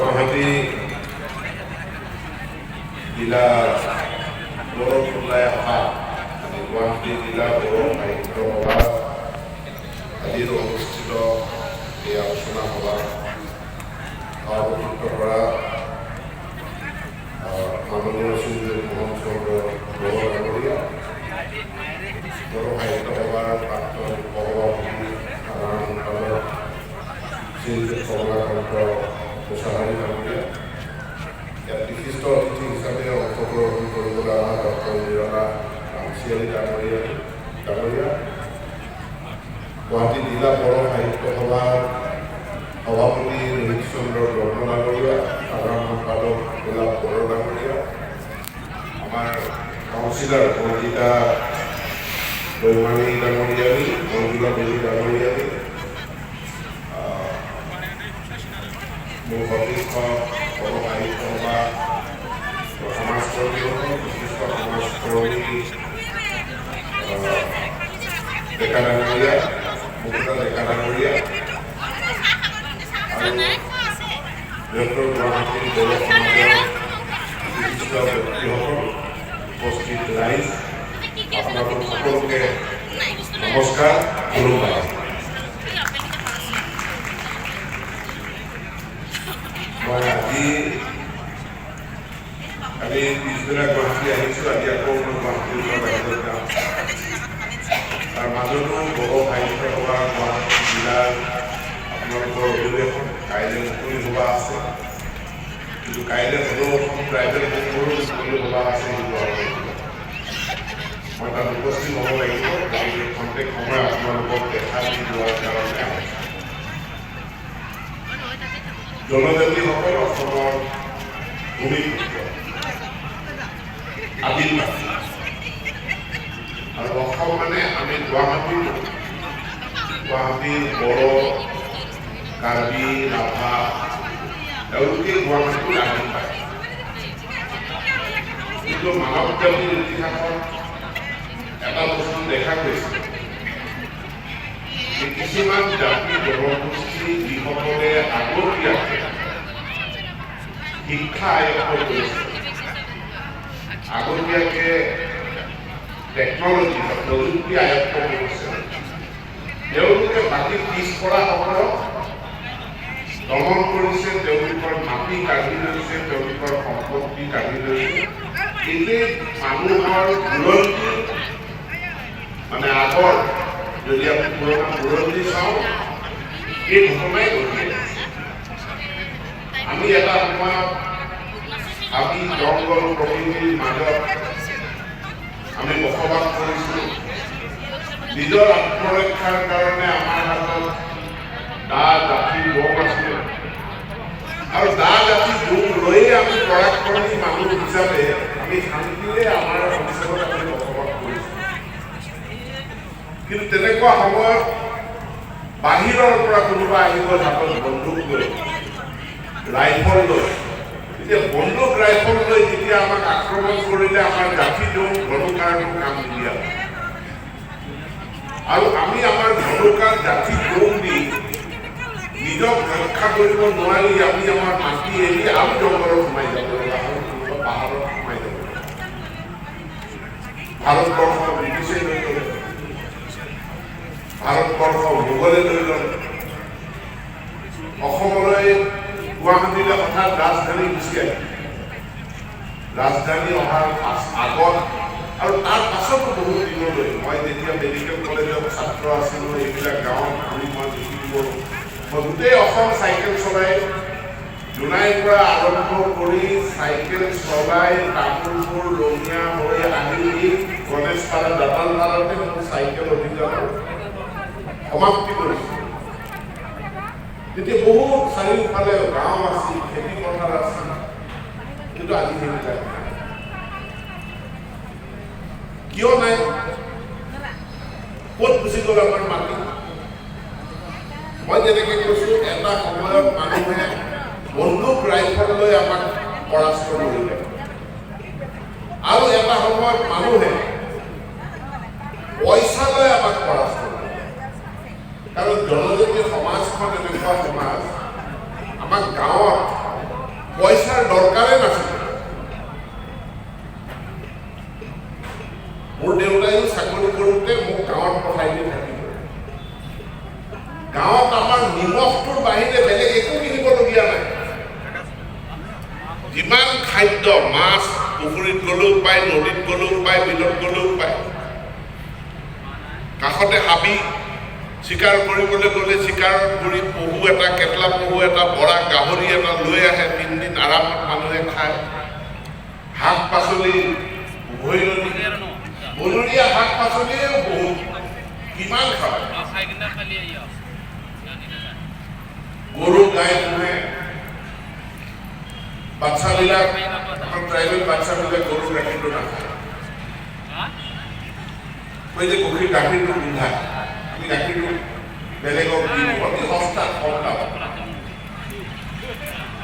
গুৱাহাটী জিলা গৌৰৱলাই অহা গুৱাহাটী জিলা গৌৰৱ সাহিত্য সভা আজিৰ অনুষ্ঠিত এই আলোচনা সভা সভাপতিত্ব কৰা মাননীয় শ্ৰী মোহন চন্দ্ৰ বৰুৱা ডাঙৰীয়া, গৌৰৱ সাহিত্য সভাৰ প্ৰাক্তন সভাপতি সাধাৰণ সম্পাদক শ্ৰীযুত কমলাকান্ত গোস্বামী ডাঙৰীয়া, ইয়াত বিশিষ্ট অতিথি হিচাপে অংশগ্ৰহণ কৰিবলৈ অহা ডক্টৰ নিৰলা ৰামচিয়াৰী ডাঙৰীয়া, গুৱাহাটী জিলা গৌৰৱ সাহিত্য সভাৰ সভাপতি ৰোহিত চন্দ্ৰ ব্ৰহ্ম ডাঙৰীয়া, সাধাৰণ সম্পাদক গোলাপ বড়ো ডাঙৰীয়া, আমাৰ কাউন্সিলৰ মঞ্জিতা দৈমানী ডাঙৰীয়ানী, মঞ্জুলা দেৱী ডাঙৰীয়ানী, মোৰ সতীৰ্থ গৌৰৱ সাহিত্য সভা সমাজকৰ্মীসকল, বিশিষ্ট সমাজকৰ্মী ডেকা ডাঙৰীয়া, মুকুতা ডেকা ডাঙৰীয়া আৰু বৃহত্তৰ গুৱাহাটীৰ গৌৰৱ সমাজৰ বিশিষ্ট ব্যক্তিসকল, উপস্থিত ৰাইজ, আপোনালোক সকলোকে নমস্কাৰ, ধন্যবাদ। মই কালি পিছবেলা গুৱাহাটী আহিছোঁ, আজি আকৌ মই গুৱাহাটীৰ পৰা বাহিৰত যাম। তাৰ মাজতো গৌৰৱ সাহিত্য সভা গুৱাহাটী জিলাৰ আপোনালোকৰ অধিৱেশন কাইলৈ মুকলি সভা আছে, কিন্তু কাইলৈ হ'লেও অসম ট্ৰাইবেল সংঘৰো মুকলি সভা আছে। মই তাত উপস্থিত হ'ব লাগিব, গতিকে খন্তেক সময় আপোনালোকক দেখা দি যোৱাৰ কাৰণে আহিছোঁ। জনজাতিসকল অসমৰ ভূমিপুত্ৰ, আদিবাসী, আৰু অসম মানে আমি গুৱাহাটীৰ বড়ো, কাৰ্বি, ৰাভা, তেওঁলোকে গুৱাহাটীৰ আদিবাসী। কিন্তু মানৱ জাতিৰ ইতিহাসত এটা বস্তু দেখা গৈছে, কিছুমান জাতি জনগোষ্ঠী যিসকলে আগতীয়াকৈ শিক্ষা আয়ত্ত কৰিছে, আগতীয়াকৈ টেকনলজি বা প্ৰযুক্তি আয়ত্ত কৰিছে, তেওঁলোকে বাকী পিছপৰাসকলক দমন কৰিছে, তেওঁলোকৰ মাটি কাঢ়ি লৈছে, তেওঁলোকৰ সম্পত্তি কাঢ়ি লৈছে। এই মানুহৰ বুৰঞ্জী মানে আগৰ যদি আমি পুৰণা বুৰঞ্জী চাওঁ, এই ঘটনাই ঘটি আছে। আমি এটা সময়ত হাবি জংঘল প্ৰকৃতিৰ মাজত আমি বসবাস কৰিছিলোঁ। নিজৰ আত্মৰক্ষাৰ কাৰণে আমাৰ হাতত দা, জাঠি, বম আছিলে, আৰু দা, জাঠি, বম লৈয়ে আমি পৰাক্ৰমী মানুহ হিচাপে আমি শান্তিৰে আমাৰ অঞ্চলত আমি বসবাস কৰিছোঁ। কিন্তু তেনেকুৱা সময়ত বাহিৰৰ পৰা কোনোবা আহিব হাতত বন্দুক লৈ, ৰাইফল লৈ, এতিয়া বন্দুক ৰাইফল লৈ যেতিয়া আমাক আক্ৰমণ কৰিলে আমাৰ জাঠি জোং ঘৰুকাৰটো কাম নিদিয়া, আৰু আমি আমাৰ ঘৰুকাৰ জাঠি জোং দি নিজক ৰক্ষা কৰিব নোৱাৰি আমি আমাৰ মাটি এৰি আৰু জংঘলত সোমাই যাব লগা হ'ল, পাহাৰত সোমাই যাব। ভাৰতবৰ্ষ ব্ৰিটিছে লৈ গ'লে, ভাৰতবৰ্ষ মোগলে লৈ গ'ল, অসমলৈ গুৱাহাটীলৈ হঠাৎ ৰাজধানী গুচি আহিল। ৰাজধানী অহাৰ আগত আৰু তাৰ পাছতো বহুত দিনলৈ, মই যেতিয়া মেডিকেল কলেজত ছাত্ৰ আছিলোঁ, এইবিলাক গাঁৱত ঘূৰি মই দেখিলোঁ, মই গোটেই অসম চাইকেল চলাই, জোনাইৰ পৰা আৰম্ভ কৰি চাইকেল চলাই তামোলপুৰ ৰঙিয়া হৈ আহি গণেশপাৰা দাঁতালপাৰাতে মোৰ চাইকেল অভিযানৰ সমাপ্তি কৰিছোঁ। তেতিয়া বহুত চাৰিওফালে গাঁও আছিল, খেতি পথাৰ আছিল, কিন্তু আজি সেইবিলাক নাই। কিয় নাই? ক'ত গুচি গ'ল আমাৰ মাটি? মই যেনেকৈ কৈছোঁ, এটা সময়ত মানুহে বন্দুক ৰাইফল লৈ আমাক পৰাস্ত কৰিলে, আৰু এটা সময়ত মানুহে পইচা লৈ আমাক পৰাস্ত কৰিলে। কাৰণ জনজাতীয় সমাজখন এনেকুৱা সমাজ, আমাৰ গাঁৱত পইচাৰ দৰকাৰে নাছিল। মোৰ দেউতাইও চাকৰি কৰোঁতে মোক গাঁৱত পঠাই দি থাকিব। গাঁৱত আমাৰ নিমখটোৰ বাহিৰে বেলেগ একো কিনিবলগীয়া নাই। যিমান খাদ্য, মাছ পুখুৰীত গ'লেও পায়, নদীত গ'লেও পায়, বিলত গ'লেও পায়। কাষতে হাবি, চিকাৰ কৰিবলৈ গ'লে চিকাৰৰ কৰি পহু এটা, কেটলা পহু এটা, বৰা গাহৰি এটা লৈ আহে, 3 দিন আৰামত মানুহে খায়। শাক পাচলি বনৰীয়া শাক পাচলিও বহুত, কিমান খায়। গৰু গাই পোহে, বাচ্চাবিলাক, আমাৰ ট্ৰাইবেল বাচ্চাবিলাক গৰু গাখীৰটো নাখায়। মই যে গাখীৰটো গোন্ধায়, আমি গাখীৰটো বেলেগক দিওঁ, অতি সস্তাত কম দাম।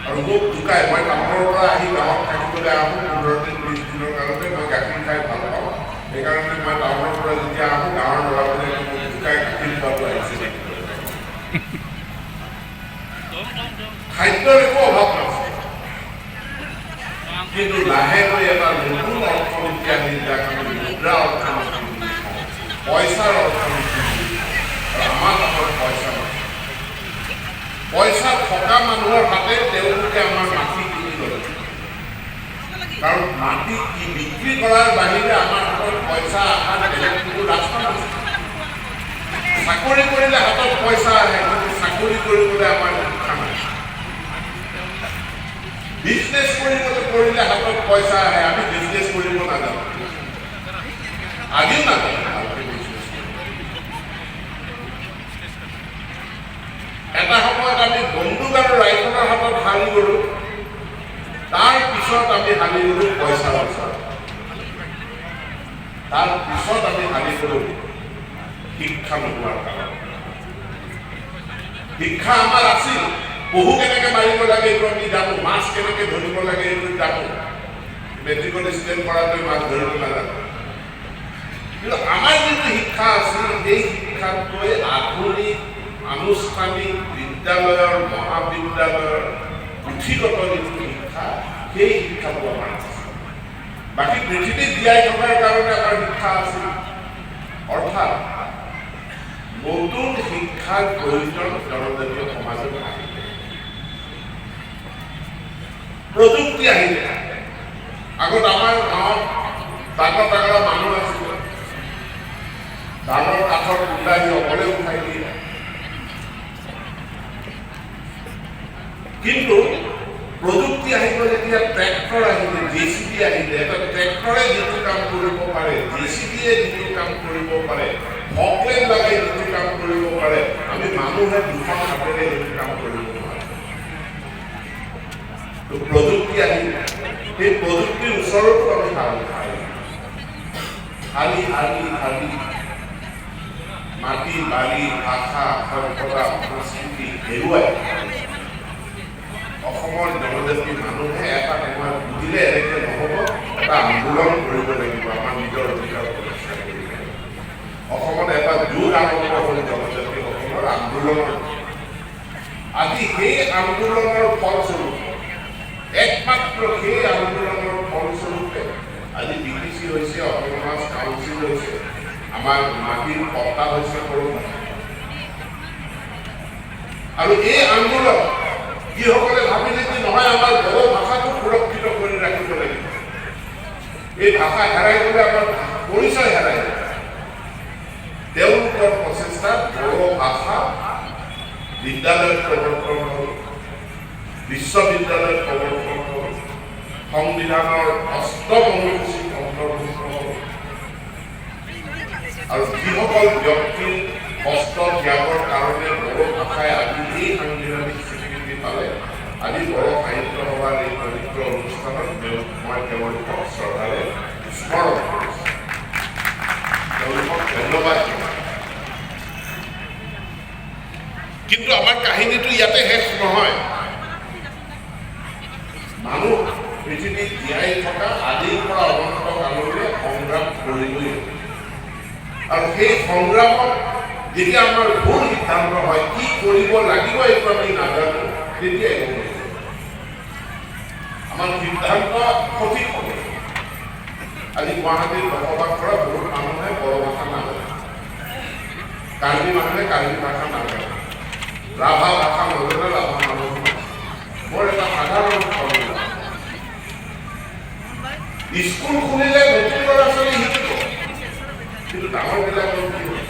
আৰু মোক জোকাই, মই কামৰ পৰা আহি গাঁৱত থাকিবলৈ আহোঁ 15 দিন 20 দিনৰ কাৰণে, মই গাখীৰ খাই ভাল পাওঁ। সেইকাৰণে মই টাউনৰ পৰা যেতিয়া আহোঁ, গাঁৱৰ ল'ৰাবিলাকে মোক জোকাই গাখীৰ খোৱাটো আহিছে। খাদ্যৰ একো অভাৱ নাছিল, কিন্তু লাহেকৈ এটা নতুন অৰ্থনীতি আহিল, যাক আমি মুদ্ৰা অৰ্থনীতি, পইচাৰ অৰ্থনীতি। আৰু আমাৰ হাতত পইচা নাছিল। পইচা থকা মানুহৰ হাতে তেওঁলোকে আমাৰ মাটি কিনি ল'লে। কাৰণ মাটি বিক্ৰী কৰাৰ বাহিৰে আমাৰ হাতত পইচা অহাৰ বেলেগ কোনো ৰাস্তা নাছিল। চাকৰি কৰিলে হাতত পইচা আহে, কিন্তু চাকৰি কৰিবলৈ আমাৰ শিক্ষা নাই। বিজনেছ কৰিলে হাতত পইচা আহে, আমি বিজনেছ কৰিব নাজানো, আজিও নাজানো। এটা সময়ত আমি বন্দুক আৰু ৰাইফলৰ হাতত হাৰি গ'লো, তাৰ পিছত আমি হাৰি গ'লো পইচাৰ ওচৰত, তাৰ পিছত আমি হাৰি গ'লো শিক্ষা নোহোৱাৰ কাৰণে। শিক্ষা আমাৰ আছিল, পহু কেনেকে মাৰিব লাগে এইটো আমি জানো, মাছ কেনেকে ধৰিব লাগে এইটো জানো, মেট্ৰিকত ষ্টেণ্ড কৰাটোৱে মাছ ধৰিব নাজানো। কিন্তু আমাৰ যিটো শিক্ষা আছিল, সেই শিক্ষাতকৈ আধুনিক আনুষ্ঠানিক বিদ্যালয়ৰ, মহাবিদ্যালয়ৰ পুথিগত যিটো শিক্ষা, সেই শিক্ষাটো আমাৰ আছিল। বাকী পৃথিৱীত জীয়াই থকাৰ কাৰণে আমাৰ শিক্ষা আছিল। অৰ্থাৎ নতুন শিক্ষাৰ প্ৰয়োজন জনজাতীয় সমাজত আহিলে, প্ৰযুক্তি আহিলে। আগত আমাৰ গাঁৱত ডাঙৰ ডাঙৰ মানুহ আছিল, ডাঙৰ কাঠৰ কুন্দা দি অকলে উঠাই দিয়ে। কিন্তু প্ৰযুক্তি আহিব যেতিয়া, ট্ৰেক্টৰ আহিলে, JCB আহিলে, এটা ট্ৰেক্টৰে যিটো কাম কৰিব পাৰে, JCBয়ে যিটো কাম কৰিব পাৰে, হকলেন লগাই যিটো কাম কৰিব পাৰে, আমি মানুহে দুখন হাতেৰে সেইটো কাম কৰিব নোৱাৰে। প্ৰযুক্তি আহিলে, সেই প্ৰযুক্তিৰ ওচৰতো আমি হাৰি মাটি, বাৰী, ভাষা, সভ্যতা, সংস্কৃতি হেৰুৱাই অসমৰ জনজাতি মানুহে এটা সময়ত বুজিলে এনেকে নহ'ব, এটা আন্দোলন কৰিব লাগিব, আমাৰ নিজৰ অধিকাৰ প্ৰতিষ্ঠা কৰিব লাগিব। অসমত এটা যুগ আৰম্ভ হ'ল জনজাতিসকলৰ আন্দোলনৰ। আজি সেই আন্দোলনৰ ফলস্বৰূপে, একমাত্ৰ সেই আন্দোলনৰ ফলস্বৰূপে আজি BTC হৈছে, অট'নমাছ কাউন্সিল হৈছে, আমাৰ মাটিৰ পট্টা হৈছে সৰু। আৰু এই আন্দোলন যিসকলে ভাবিলে যে নহয় আমাৰ বড়ো ভাষাটো সুৰক্ষিত কৰি ৰাখিব লাগিব, এই ভাষা হেৰাই গ'লে আমাৰ পৰিচয় হেৰাই যাব, তেওঁলোকৰ প্ৰচেষ্টাত বড়ো ভাষা বিদ্যালয়ত প্ৰৱৰ্তন হ'ল, বিশ্ববিদ্যালয়ত প্ৰৱৰ্তন হ'ল, সংবিধানৰ 8ম অনুসূচীত অন্তৰ্ভুক্ত হ'ল। আৰু যিসকল ব্যক্তিৰ কষ্ট ত্যাগৰ কাৰণে বড়ো ভাষাই আজি এই সাংবিধানিক স্বীকৃতি পালে, আজি বড়ো সাহিত্য সভাৰ এই পবিত্ৰ অনুষ্ঠানত মই তেওঁলোকক শ্ৰদ্ধাৰে স্মৰণ কৰিছোঁ, তেওঁলোকক ধন্যবাদ জনাইছোঁ। কিন্তু আমাৰ কাহিনীটো ইয়াতে শেষ নহয়। মানুহ পৃথিৱীত জীয়াই থকা আদিৰ পৰা অনন্ত কাললৈ সংগ্ৰাম কৰিবই। আৰু সেই সংগ্ৰামত যেতিয়া আমাৰ ভুল সিদ্ধান্ত হয়, কি কৰিব লাগিব এইটো আমি নাজানো, তেতিয়াই আমাৰ সিদ্ধান্ত সঠিক হ'ব। আজি গুৱাহাটীত বসবাস কৰা বহুত মানুহে বড়ো ভাষা নাজানে, কাৰ্বি মানুহে কাৰ্বি ভাষা নাজানে, ৰাভা ভাষা নাজানে, ৰাভা মানুহ মোৰ এটা সাধাৰণ ফৰ্মুলা। স্কুল খুলিলে নতুন ল'ৰা ছোৱালী শিকিব, কিন্তু ডাঙৰবিলাকৰ কি হয়?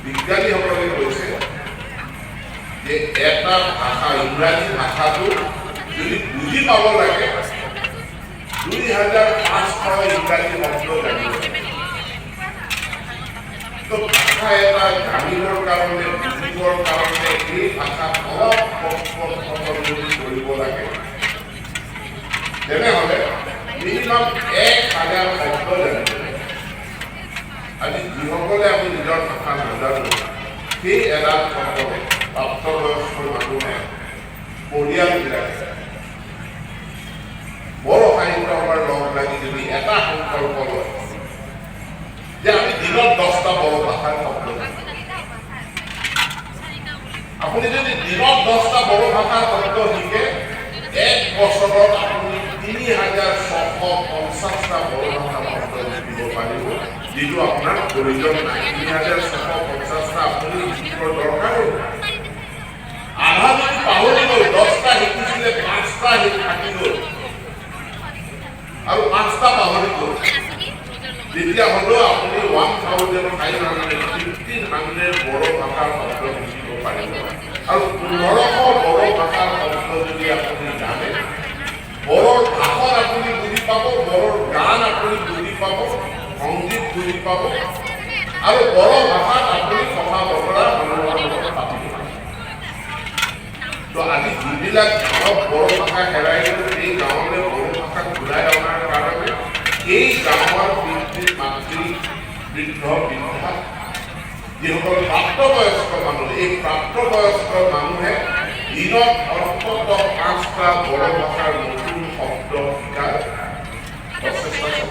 বিজ্ঞানীসকলে কৈছে যে এটা ভাষা, ইংৰাজী ভাষাটো যদি বুজি পাব লাগে 2500 ইংৰাজী শব্দ জানিব। তো ভাষা এটা জানিবৰ কাৰণে, বুজিবৰ কাৰণে এই ভাষা অলপ কৰিব লাগে, তেনেহ'লে মিনিমাম 1000 শব্দ জানিব। আজি যিসকলে আমি নিজৰ ভাষা নাজানো, সেই এডাল শব্দ প্ৰাপ্তবয়স্ক মানুহে, পৰিয়ালবিলাকে বড়ো সাহিত্য সভাৰ লগ লাগি যদি এটা সংকল্প লয় যে আমি দিনত 10টা বড়ো ভাষাৰ শব্দ জানো, আপুনি যদি দিনত 10টা বড়ো ভাষাৰ শব্দ শিকে, 1 বছৰত আপুনি 3650টা বড়ো ভাষাৰ শব্দ শিকিব পাৰিব, যিটো আপোনাৰ প্ৰয়োজন নাই। 3650টা আপুনি শিকিবৰ দৰকাৰ হ'ব। আধা যদি পাহৰি গ'ল, 10টা শিকিছিলে, 5টা থাকি গ'ল আৰু 5টা পাহৰি গ'ল, তেতিয়া হ'লেও আপুনি 1500 বড়ো ভাষাৰ শব্দ শিকিব পাৰিব। আৰু 1500 বড়ো ভাষাৰ শব্দ যদি আপুনি জানে, বড়োৰ ভাষণ আপুনি বুজি পাব, বড়োৰ গান আপুনি বুজি পাব, সংগীত বুজি পাব, আৰু বড়ো ভাষাত আপুনি কথা বতৰা মানুহৰ লগত পাতিব। তো আজি যিবিলাক গাঁৱত বড়ো ভাষা হেৰাই গ'ল, এই গাঁৱলৈ বড়ো ভাষা ঘূৰাই অনাৰ কাৰণে এই গাঁৱৰ পিতৃ মাতৃ বৃদ্ধ বৃদ্ধা যিসকল প্ৰাপ্তবয়স্ক মানুহ, এই প্ৰাপ্তবয়স্ক মানুহে দিনত অন্ততঃ 5টা বড়ো ভাষাৰ নতুন শব্দ শিকাৰ প্ৰচেষ্টা চলাব।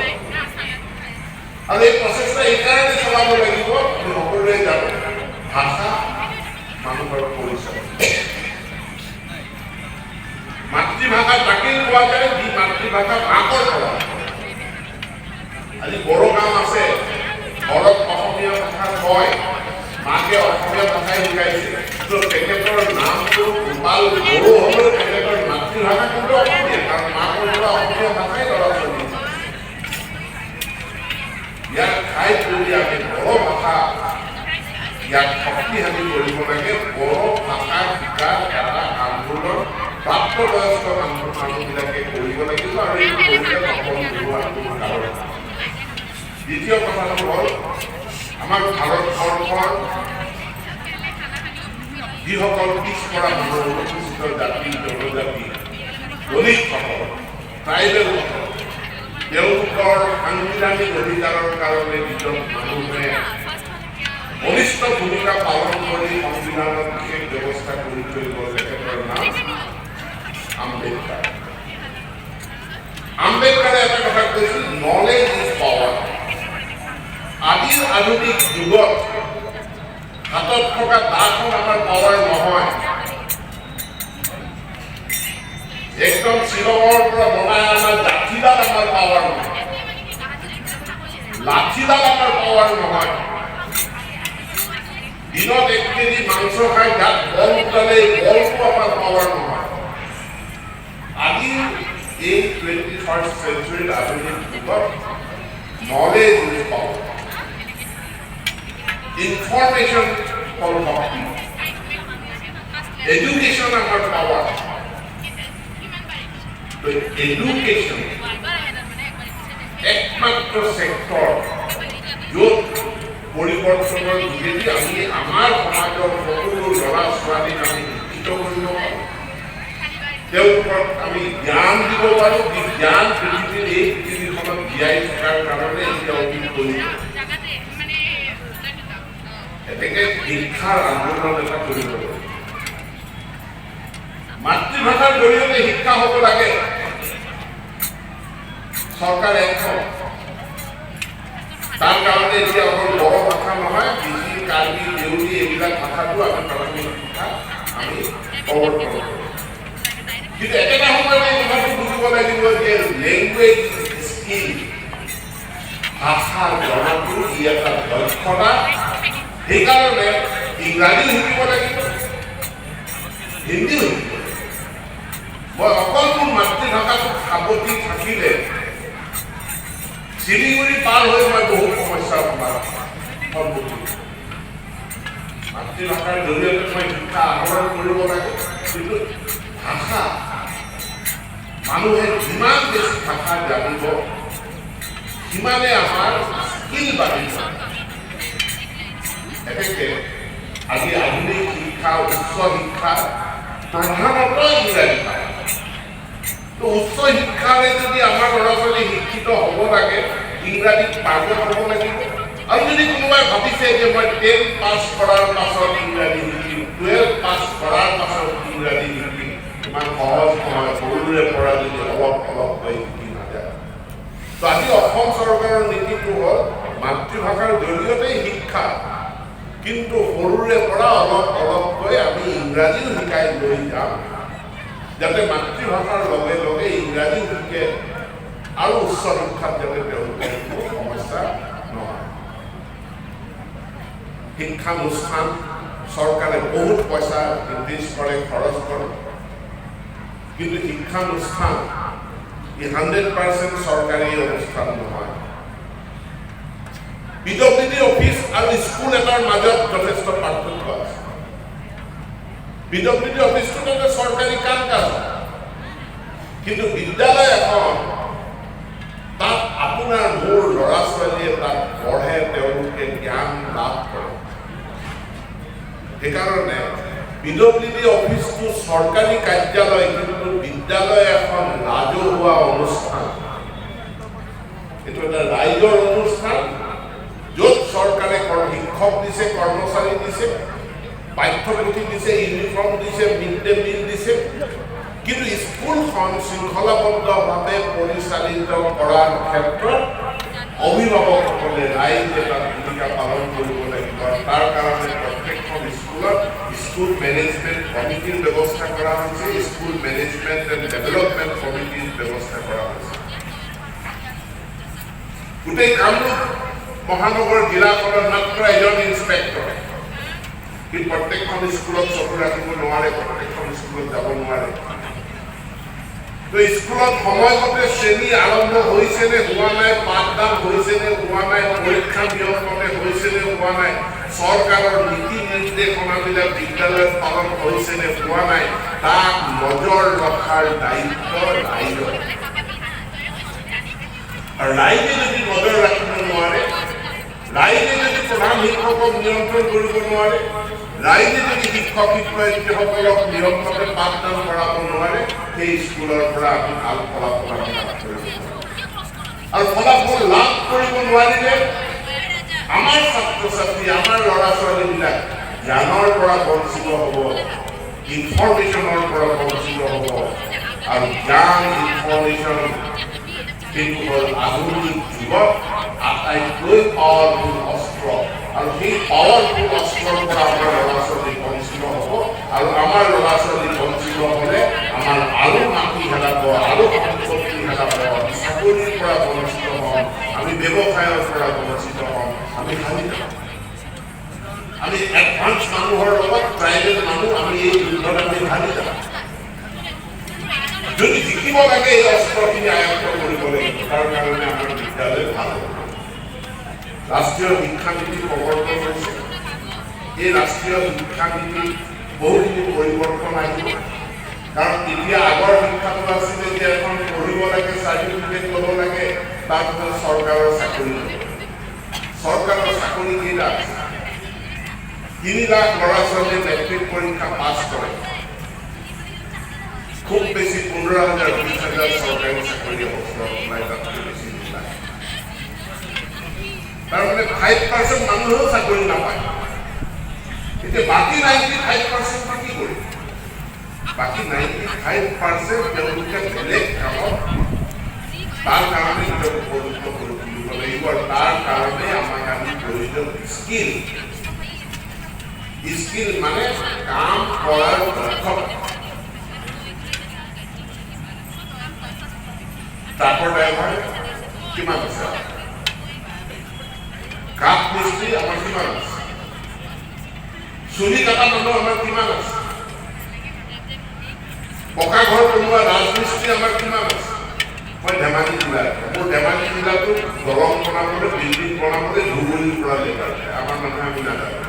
আৰু এই প্ৰচেষ্টা এইকাৰণে চলাব লাগিব, আমি সকলোৱে জানো ভাষা মানুহৰ পৰিচয়। মাতৃভাষা তাকেই কোৱা যায় যি মাতৃভাষা মাকৰ পৰা। আজি বড়ো গাঁও আছে, ঘৰত অসমীয়া ভাষা কয়, মাকে অসমীয়া ভাষাই শিকাইছে, তো তেখেতৰ নামটো গোপাল বড়ো হ'লেও তেখেতৰ মাতৃভাষা কিন্তু অসমীয়া, কাৰণ মাকৰ পৰা অসমীয়া ভাষাই ল'ৰা ছোৱালী। ইয়াৰ ঠাইত যদি আমি বড়ো ভাষা ইয়াক শক্তিশালী কৰিব লাগে, বড়ো ভাষা শিকাৰ এটা আন্দোলন প্ৰাপ্তবয়স্ক মানুহবিলাকে কৰিব লাগিব, আৰু এই কৰিলে সফল হোৱাৰ কোনো কাৰণ নাই। দ্বিতীয় কথাটো হ'ল আমাৰ ভাৰতবৰ্ষৰ যিসকল পিছপৰা মানুহ, অনুসূচিত জাতি, জনজাতি, দলিতসকল, ট্ৰাইবেলসকল, তেওঁলোকৰ সাংবিধানিক অধিকাৰৰ কাৰণে যিজন মানুহে বলিষ্ঠ ভূমিকা পালন কৰি সংবিধানত বিশেষ ব্যৱস্থা কৰি থৈ গ'ল, তেখেতৰ নাম আম্বেদকাৰ। আম্বেদকাৰে এটা কথা কৈছিল, নলেজ ইজ পাৱাৰ। আজিৰ আধুনিক যুগত হাতত থকা দাখন আমাৰ পাৱাৰ নহয়, একদম শ্বিলঙৰ পৰা বনাই অনা লাঠিডাল আমাৰ পাৱাৰ নহয়, লাঠিডাল আমাৰ পাৱাৰ নহয়। দিনত 1 কেজি মাংস খাই গাত বল উঠালে বলটো আমাৰ পাৱাৰ নহয়। আজি এই 21st centuryৰ আধুনিক যুগত নলেজ ইজ পাৱাৰ, ইনফৰমেশ্যন হ'ল শক্তি, এডুকেশ্যন আমাৰ পাৱাৰ। এডুকেশ্যন একমাত্ৰ চেক্টৰ য'ত পৰিৱৰ্তনৰ যোগেদি আমি আমাৰ সমাজৰ সকলো ল'ৰা ছোৱালীক আমি শিক্ষিত কৰিব পাৰোঁ, তেওঁলোকক আমি জ্ঞান দিব পাৰোঁ। যি জ্ঞান পৃথিৱীৰ এই পৃথিৱীখনত জীয়াই থকাৰ কাৰণে এতিয়া অতি প্ৰয়োজন। এনেকৈ শিক্ষাৰ আন্দোলন এটা কৰিব লাগে। মাতৃভাষাৰ জৰিয়তে শিক্ষা হ'ব লাগে। চৰকাৰ একমত, তাৰ কাৰণে এতিয়া অকল বড়ো ভাষা নহয়, মিচিং, কাৰ্বি, দেউৰী এইবিলাক ভাষাটো আমি প্ৰাথমিক শিক্ষা আমি প্ৰৱৰ্তন কৰোঁ। কিন্তু একেটা সময়তে এই কথাটো বুজিব লাগিব যে লেংগুৱেজ স্কিল ভাষা জনাটো ই এটা দক্ষতা সেইকাৰণে ইংৰাজী শিকিব লাগিব হিন্দী শিকিব মই অকল মোৰ মাতৃভাষাটোক সাৱটি থাকিলে শিলিগুৰি পাৰ হৈ মই বহুত সমস্যাৰ সন্মুখীন মাতৃভাষাৰ জৰিয়তে মই শিক্ষা আহৰণ কৰিব লাগে কিন্তু ভাষা মানুহে যিমান বেছি ভাষা জানিব সিমানে আমাৰ স্কিল বাঢ়িব এতেকে আজি আধুনিক শিক্ষা উচ্চ শিক্ষা প্ৰধানতঃ ইংৰাজী ভাষা তো উচ্চ শিক্ষাৰে যদি আমাৰ ল'ৰা ছোৱালী শিক্ষিত হ'ব লাগে ইংৰাজীত পাৰ্গত হ'ব লাগিব আৰু যদি কোনোবাই ভাবিছে যে মই 10 পাছ কৰাৰ পাছত ইংৰাজী শিকিম 12 পাছ কৰাৰ পাছত ইংৰাজী শিকিম ইমান সহজ নহয় সৰুৰে পৰা যদি অলপ অলপকৈ শিকি নাযায় তো আজি অসম চৰকাৰৰ নীতিটো হ'ল মাতৃভাষাৰ জৰিয়তে শিক্ষা কিন্তু সৰুৰে পৰা অলপ অলপকৈ আমি ইংৰাজীও শিকাই লৈ যাম যাতে মাতৃভাষাৰ লগে লগে ইংৰাজী শিকে আৰু উচ্চ শিক্ষাত যাতে তেওঁলোকৰ কোনো সমস্যা নহয় শিক্ষানুষ্ঠান চৰকাৰে বহুত পইচা ইনভেষ্ট কৰে খৰচ কৰে কিন্তু শিক্ষানুষ্ঠান ই 100% চৰকাৰী অনুষ্ঠান নহয় পিডব্লিউডি অফিচ আৰু স্কুল এটাৰ মাজত যথেষ্ট পাৰ্থক্য আছে পিডব্লিউডি অফিসটো তো সৰকাৰি কাম কাজ কিন্তু বিদ্যালয় এখন তাত আপনাৰ মূল ল'ৰা ছোৱালীয়ে তাত পঢ়ে তেওঁলোকে জ্ঞান লাভ কৰে সেইকাৰণে পিডব্লিউডি অফিসটো সৰকাৰি কাৰ্যালয় কিন্তু বিদ্যালয় এখন ৰাজহুৱা অনুষ্ঠান এটা একটা ৰাইজৰ অনুষ্ঠান য'ত চৰকাৰে শিক্ষক দিছে কৰ্মচাৰী দিছে পাঠ্যপুথি দিছে ইউনিফৰ্ম দিছে মিড ডে মিল দিছে কিন্তু স্কুলখন শৃংখলাবদ্ধভাৱে পৰিচালিত কৰাৰ ক্ষেত্ৰত অভিভাৱকসকলে ৰাইজে এটা ভূমিকা পালন কৰিব লাগিব তাৰ কাৰণে প্ৰত্যেকখন স্কুলত স্কুল মেনেজমেণ্ট কমিটিৰ ব্যৱস্থা কৰা হৈছে স্কুল মেনেজমেণ্ট এণ্ড ডেভেলপমেণ্ট কমিটিৰ ব্যৱস্থা কৰা হৈছে গোটেই কামৰূপ মহানগৰ জিলাখনত মাত্ৰ এজন ইন্সপেক্টৰ कि प्रत्येकখন স্কুলত চকু ৰাখিব নোৱাৰে প্ৰত্যেকখন স্কুলত যাব নোৱাৰে তো স্কুলত সময়মতে শ্ৰেণী আৰম্ভ হৈছে নে হোৱা নাই পাঠদান হৈছে নে হোৱা নাই পৰীক্ষা নিয়মমতে হৈছে নে হোৱা নাই চৰকাৰৰ নীতি নিৰ্দেশনাবিলাক বিদ্যালয়ত পালন হৈছে নে হোৱা নাই তাক নজৰ ৰখাৰ দায়িত্ব ৰাইজৰ আৰু ৰাইজে যদি নজৰ ৰাখিব নোৱাৰে ৰাইজে যদি প্ৰধান শিক্ষকক নিয়ন্ত্ৰণ কৰিব নোৱাৰে ৰাইজে যদি শিক্ষক শিক্ষয়িত্ৰীসকলক নিয়মমতে পাঠদান কৰাব নোৱাৰে সেই স্কুলৰ পৰা আমি ভাল ফলাফল আমি লাভ কৰিব আৰু ফলাফল লাভ কৰিব নোৱাৰিলে আমাৰ ছাত্ৰ ছাত্ৰী আমাৰ ল'ৰা ছোৱালীবিলাক জ্ঞানৰ পৰা বঞ্চিত হ'ব ইনফৰমেশ্যনৰ পৰা বঞ্চিত হ'ব আৰু জ্ঞান ইনফৰমেশ্যন সেইটো হ'ল আধুনিক যুগত আটাইতকৈ পাৱাৰফুল অস্ত্ৰ আৰু সেই পাৱাৰফুল অস্ত্ৰৰ পৰা আমাৰ ল'ৰা ছোৱালী বঞ্চিত হ'ব আৰু আমাৰ ল'ৰা ছোৱালী বঞ্চিত হ'লে আমাৰ আৰু মাটি হেৰাব আৰু সম্পত্তি হেৰাব চাকৰিৰ পৰা বঞ্চিত হ'ম আমি ব্যৱসায়ৰ পৰা বঞ্চিত হ'ম আমি হাৰি যাম আমি এডভান্স মানুহৰ লগত ট্ৰাইবেল মানুহ আমি এই যুদ্ধত আমি হাৰি যাম যদি জিকিব লাগে এই অস্ত্ৰখিনি আয়ত্ত কৰিব লাগিব তাৰ কাৰণে আমাৰ বিদ্যালয় ভাল হ'ব ৰাষ্ট্ৰীয় শিক্ষানীতি প্ৰৱৰ্তন হৈছে এই ৰাষ্ট্ৰীয় শিক্ষানীতি বহুখিনি পৰিৱৰ্তন আহিব কাৰণ এতিয়া আগৰ শিক্ষাটো আছিলে যে এখন পঢ়িব লাগে চাৰ্টিফিকেট ল'ব লাগে তাৰপিছত চৰকাৰৰ চাকৰি চৰকাৰৰ চাকৰি কেইটা আছে 3 লাখ ল'ৰা ছোৱালীয়ে মেট্ৰিক পৰীক্ষা পাছ কৰে খুব বেছি 15,000 20,000 চৰকাৰী চাকৰি অৱস্থা ওলাই তাতকৈ বেছি নোলায় তাৰমানে 5% মানুহেও চাকৰি নাপায় এতিয়া বাকী 95% কি কৰিব বাকী 95% তেওঁলোকে বেলেগ কামত তাৰ কাৰণে নিজক উপযুক্ত কৰি তুলিব লাগিব আৰু তাৰ কাৰণে আমাক আমি প্ৰয়োজন স্কিল মানে কাম কৰাৰ দক্ষতা ট্ৰাকৰ ড্ৰাইভাৰ কিমান আছে কাঠ মিস্ত্ৰী আমাৰ কিমান আছে চুলি কাটা মানুহ আমাৰ কিমান আছে পকা ঘৰ বনোৱা ৰাজমিস্ত্ৰী আমাৰ কিমান আছে মই ধেমাজি জিলা মোৰ ধেমাজি জিলাটো দলং বনাবলৈ বিল্ডিং বনাবলৈ ধুবুৰীৰ পৰা লেবাৰ আমাৰ মানুহে আমি নাজানো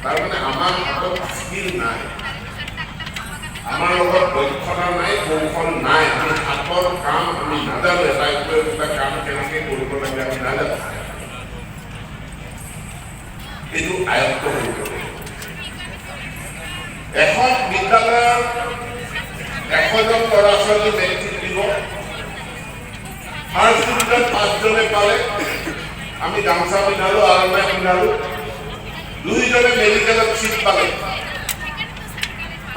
তাৰমানে আমাৰ হাতত স্কিল নাই আমাৰ লগত দক্ষতা নাই কৌশল নাই আমি হাতৰ কাম আমি নাজানো এটা কাম কেনেকৈ কৰিব লাগে আমি নাজানো এইটো আয়ত্ত কৰিব লাগিব এখন বিদ্যালয়ৰ 100জন ল'ৰা ছোৱালী মেট্ৰিক দিব ফাৰ্ষ্ট ডিভিজন 5জনে পালে আমি গামোচা পিন্ধালো আৰম্ভ পিন্ধালো 2জনে মেডিকেলত চিট পালে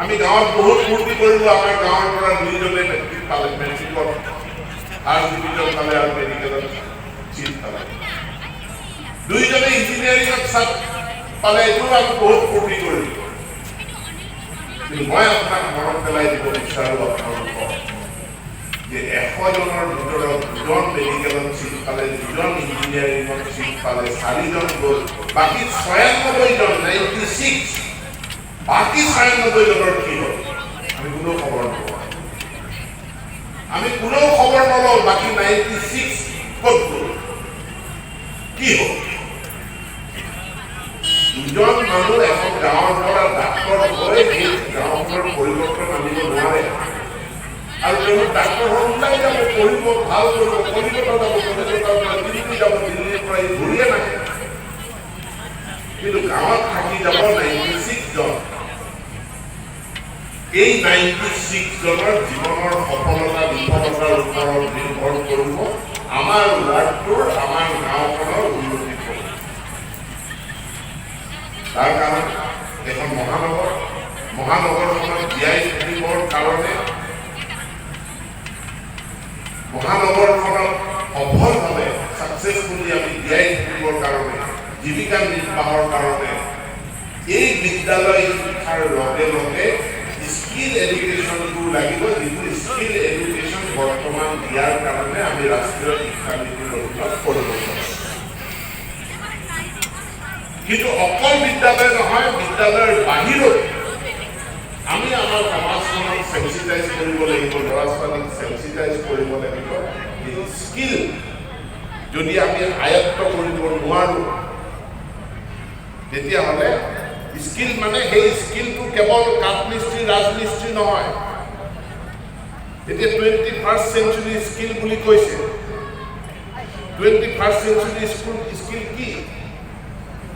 আমি গাঁৱত বহুত ফূৰ্তি কৰিলো আমাৰ গাঁৱৰ পৰা 2জনে মেট্ৰিক পালে মেট্ৰিকত ফাৰ্ষ্ট ডিভিজন পালে আৰু মেডিকেলত চিট পালে 2জনে ইঞ্জিনিয়াৰিঙত চাট পালে এইটো আমি বহুত ফূৰ্তি কৰিলো কিন্তু মই আপোনাক মনত পেলাই দিব বিচাৰোঁ আপোনালোকক যে 100জনৰ ভিতৰত 2জন মেডিকেলত চিট পালে 2জন ইঞ্জিনিয়াৰিঙত চিট পালে 4জন গ'ল বাকী 96জন 96 বাকী 96জনৰ কি হ'ল আমি কোনো খবৰ নলওঁ আমি কোনো খবৰ নলওঁ বাকী 96 ক'ত গ'ল কি হ'ল 2জন মানুহ এখন গাঁৱৰ পৰা ডাক্তৰ হৈ এই গাঁওখনৰ পৰিৱৰ্তন আনিব নোৱাৰে আৰু তেওঁলোক ডাক্তৰ হৈ ওলাই যাব পঢ়িব ভাল কৰিব কলিকতা যাব কলিকতাৰ পৰা দিল্লী যাব দিল্লীৰ পৰা ঘূৰিয়ে নাহে কিন্তু গাঁৱত থাকি যাব 96জন এই 96জনৰ জীৱনৰ সফলতা বিফলতাৰ ওপৰত নিৰ্ভৰ কৰিব আমাৰ ৱাৰ্ডটোৰ আমাৰ গাঁওখনৰ উন্নতি কৰিব তাৰ কাৰণে এখন মহানগৰখনত জীয়াই থাকিবৰ কাৰণে মহানগৰখনত সফলভাৱে ছাকচেছফুলি আমি জীয়াই থাকিবৰ কাৰণে জীৱিকা নিৰ্বাহৰ কাৰণে এই বিদ্যালয় শিক্ষাৰ লগে লগে স্কিল এডুকেশ্যনটো লাগিব যিটো স্কিল এডুকেশ্যন বৰ্তমান দিয়াৰ কাৰণে আমি ৰাষ্ট্ৰীয় শিক্ষা নীতিৰ অধীনত কৰিব পাৰোঁ কিন্তু অকল বিদ্যালয় নহয় বিদ্যালয়ৰ বাহিৰত আমি আমাৰ সমাজখনক সেন্সিটাইজ কৰিব লাগিব ল'ৰা ছোৱালীক সেন্সিটাইজ কৰিব লাগিব স্কিল যদি আমি আয়ত্ত কৰিব নোৱাৰোঁ তেতিয়াহ'লে স্কিল মানে সেই স্কিলটো কেৱল কাঠমিস্ত্ৰী ৰাজমিস্ত্ৰী নহয় এতিয়া 21st century স্কিল বুলি কৈছে 21st century স্কিল কি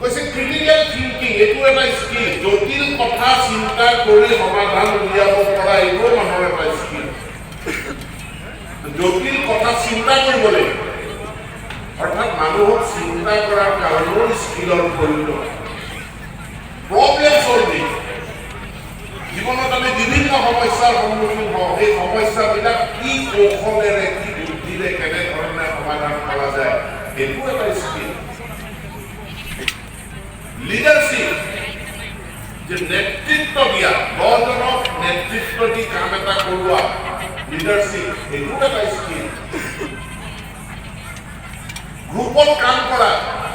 কৈছে ক্ৰিটিকেল থিংকিং এইটো এটা স্কিল জটিল কথা চিন্তা কৰি সমাধান উলিয়াব পৰা এইটো মানুহৰ এটা স্কিল জটিল কথা চিন্তা কৰিব লাগিব অৰ্থাৎ মানুহক চিন্তা কৰাৰ কাৰণেও স্কিলৰ প্ৰয়োজন প্ৰব্লেম সলভিং জীৱনত আমি বিভিন্ন সমস্যাৰ সন্মুখীন হওঁ এই সমস্যাবিলাক কি কৌশলেৰে কি বুদ্ধিৰে কেনেধৰণে সমাধান কৰা যায় এইটো এটা স্কিল লিডাৰশ্বিপ যে নেতৃত্ব দিয়া 10জনক নেতৃত্ব দি কাম এটা কৰোৱা লিডাৰশ্বিপ এইটো এটা স্কিল গ্ৰুপত কাম কৰা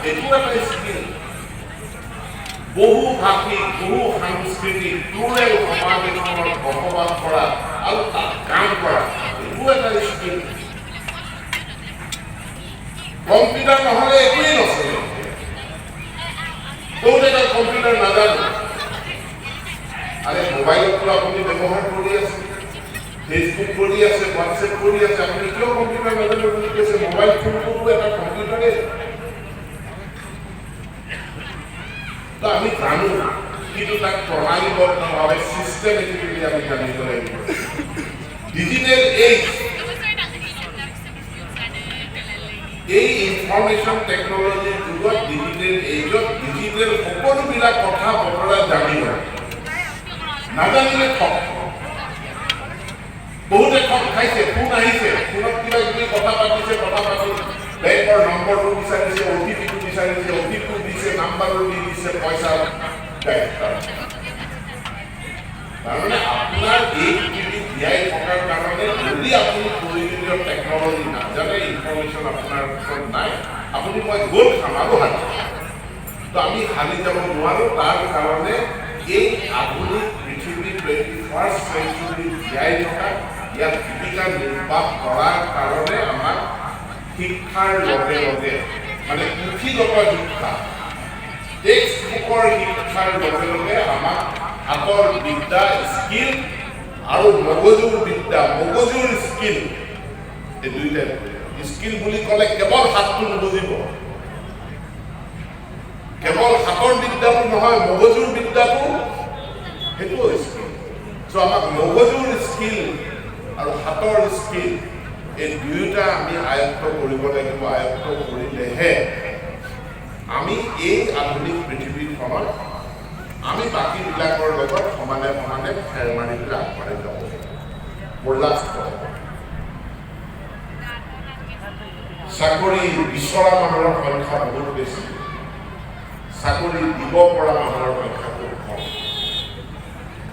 এইটো এটা স্কিল বহু ভাষী বহু সাংস্কৃতিক প্লুৰেল সমাজ এখনত বসবাস কৰা আৰু তাত কাম কৰা এইটো এটা স্কিল কম্পিউটাৰ নহ'লে একোৱেই নচলে বহুত এটা কম্পিউটাৰ নাজানো আৰে মোবাইলতো আপুনি ব্যৱহাৰ কৰি আছে ফেসবুক কৰি আছে হোৱাটছএপ কৰি আছে আপুনি কিয় কম্পিউটাৰ নাজানো বুলি কৈছে মোবাইল ফোনটো এটা কম্পিউটাৰে তো আমি জানো কিন্তু তাক প্ৰণালীবদ্ধভাৱে চিষ্টেমেটিকলি আমি জানিব লাগিব ডিজিটেল এজ এই ইনফৰমেশ্যন টেকনলজিৰ যুগত ডিজিটেল এজত ডিজিটেল সকলোবিলাক কথা বতৰা জানিব নাজানিলে ঠক বহুতে ঠক খাইছে ফোন আহিছে ফোনত কিবা কিবি কথা পাতি বেংকৰ নম্বৰটো বিচাৰিছে অ'টিপিটো বিচাৰিছে অ'টিপিটো দিছে নাম্বাৰটো দি দিছে পইচা তাৰমানে আপোনাৰ এই পৃথিৱীত জীয়াই থকাৰ কাৰণে যদি আপুনি প্ৰয়োজনীয় যদিও টেকনলজি নাজানে, ইনফৰমেশ্যন আপোনাৰ ওচৰত নাই, আপুনি মই গ'ল খাম আৰু হাৰি তো আমি হাৰি যাব নোৱাৰোঁ। তাৰ কাৰণে এই আধুনিক পৃথিৱী 21st century জীয়াই থকা ইয়াত জীৱিকা নিৰ্বাহ কৰাৰ কাৰণে আমাক শিক্ষাৰ লগে লগে মানে পুথিগত শিক্ষা, টেক্সট বুকৰ শিক্ষাৰ লগে লগে আমাক হাতৰ বিদ্যা স্কিল আৰু মগজুৰ বিদ্যা, মগজুৰ স্কিল, এই দুইটাই স্কিল বুলি ক'লে কেৱল হাতটো নুবুজিব, কেৱল হাতৰ বিদ্যাটো নহয়, মগজুৰ বিদ্যাটো সেইটো স্কিল। চ' আমাক মগজুৰ স্কিল আৰু হাতৰ স্কিল এই দুয়োটা আমি আয়ত্ত কৰিব লাগিব। আয়ত্ত কৰিলেহে আমি এই আধুনিক পৃথিৱীখনত আমি বাকীবিলাকৰ লগত সমানে সমানে ফেৰ মাৰি পেলাই আগবাঢ়ি যাব লাগিব। চাকৰি বিচৰা মানুহৰ সংখ্যা বহুত বেছি, চাকৰি দিব পৰা মানুহৰ সংখ্যা বহুত কম।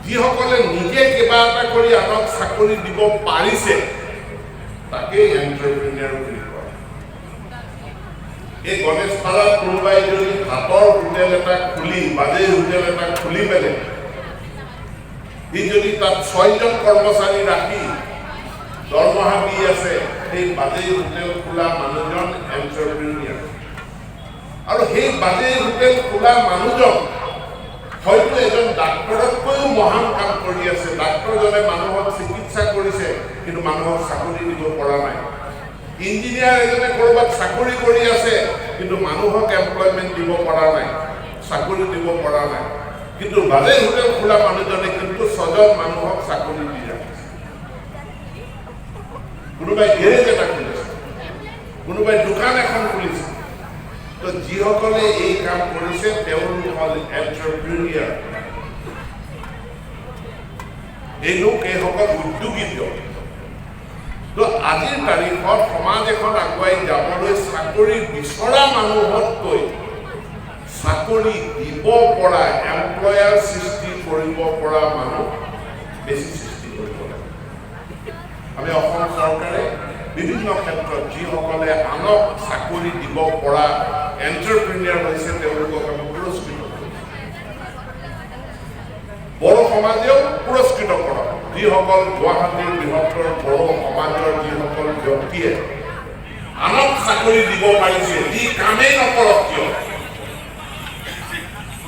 যিসকলে নিজে কিবা এটা কৰি আনক চাকৰি দিব পাৰিছে তাকেই এণ্টাৰপ্ৰিনিয়ৰ বুলি কয়। এই গণেশপাৰাত কোনোবাই যদি ভাতৰ হোটেল এটা খুলি, বাজেই হোটেল এটা খুলি পেলাই সি যদি তাত 6জন কৰ্মচাৰী ৰাখি দৰমহা দি আছে, সেই বাজেই হোটেল খোলা মানুহজন এণ্টাৰপ্ৰিনিয়ৰ। আৰু সেই বাজেই হোটেল খোলা মানুহজন হয়তো এজন ডাক্তৰতকৈও মহান কাম কৰি আছে। ডাক্তৰজনে মানুহক চিকিৎসা কৰিছে কিন্তু মানুহক চাকৰি দিব পৰা নাই। ইঞ্জিনিয়াৰ এজনে ক'ৰবাত চাকৰি কৰি আছে কিন্তু মানুহক এমপ্লয়মেণ্ট দিব পৰা নাই, চাকৰি দিব পৰা নাই। কিন্তু বাজেই হোটেল খোলা মানুহজনে কিন্তু 6জন মানুহক চাকৰি দি ৰাখিছে। কোনোবাই গেৰেজ এটা খুলিছে, কোনোবাই দোকান এখন খুলিছে। তো যিসকলে এই কাম কৰিছে তেওঁলোক হ'ল এণ্টাৰপ্ৰিনিয়ৰ। এই লোক এইসকল উদ্যোগী ব্যক্তি। তো আজিৰ তাৰিখত সমাজ এখন আগুৱাই যাবলৈ চাকৰি বিচৰা মানুহতকৈ চাকৰি দিব পৰা, এমপ্লয়াৰ সৃষ্টি কৰিব পৰা মানুহ বেছি সৃষ্টি কৰিব লাগে। আমি অসম চৰকাৰে বিভিন্ন ক্ষেত্ৰত যিসকলে আনক চাকৰি দিব পৰা এণ্টাৰপ্ৰিনিয়ৰ হৈছে তেওঁলোকক আমি পুৰস্কৃত কৰোঁ। বড়ো সমাজেও পুৰস্কৃত কৰক। যিসকল গুৱাহাটীৰ বৃহত্তৰ বড়ো সমাজৰ যিসকল ব্যক্তিয়ে আনক চাকৰি দিব পাৰিছে, যি কামেই নকৰক কিয়,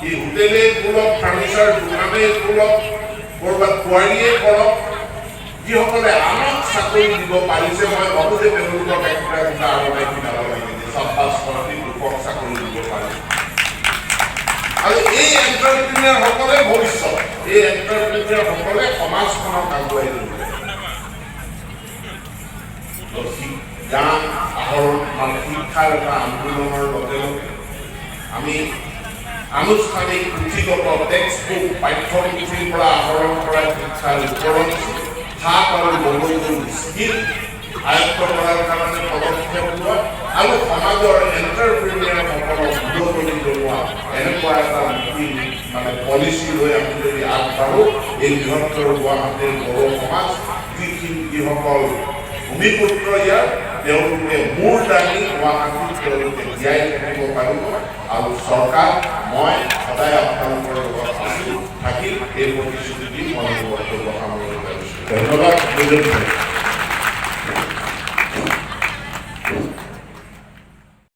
ই হোটেলেই খোলক, ফাৰ্নিচাৰ দোকানেই খোলক, ক'ৰবাত কোৱাৰীয়ে কৰক, যিসকলে আনক চাকৰি দিব পাৰিছে, মই ভাবোঁ যে তেওঁলোকক একটা আৰম্ভ কিনাব লাগে যে ২৬ লোকক চাকৰি দিব পাৰে। আৰু এই এণ্টাৰপ্ৰিনিয়ৰসকলে ভৱিষ্যত, এই এণ্টাৰপ্ৰিনিয়ৰসকলে সমাজখনক আগুৱাই নিব। জ্ঞান আহৰণ মানে শিক্ষাৰ এটা আন্দোলনৰ লগে লগে আমি আনুষ্ঠানিক পুথিগত টেক্সটবুক পাঠ্যপুথিৰ পৰা আহৰণ কৰা শিক্ষাৰ ওপৰত হাত আৰু মগজুৰ স্কিল আয়ত্ত কৰাৰ কাৰণে পদক্ষেপ লোৱা আৰু সমাজৰ এণ্টাৰপ্ৰিনিয়ৰসকলক উদগনি জনোৱা এনেকুৱা এটা নীতি মানে পলিচি লৈ আমি যদি আগবাঢ়োঁ, এই বৃহত্তৰ গুৱাহাটীৰ বড়ো সমাজ যিসকল ভূমিপুত্ৰ ইয়াৰ তেওঁলোকে মূৰ দাঙি গুৱাহাটীত তেওঁলোকে জীয়াই থাকিব পাৰিব। আৰু চৰকাৰ মই সদায় আপোনালোকৰ লগত আছোঁ, থাকিম। এই প্ৰতিশ্ৰুতি দি মই বক্তব্য সামৰণি মাৰিছোঁ। ধন্যবাদ।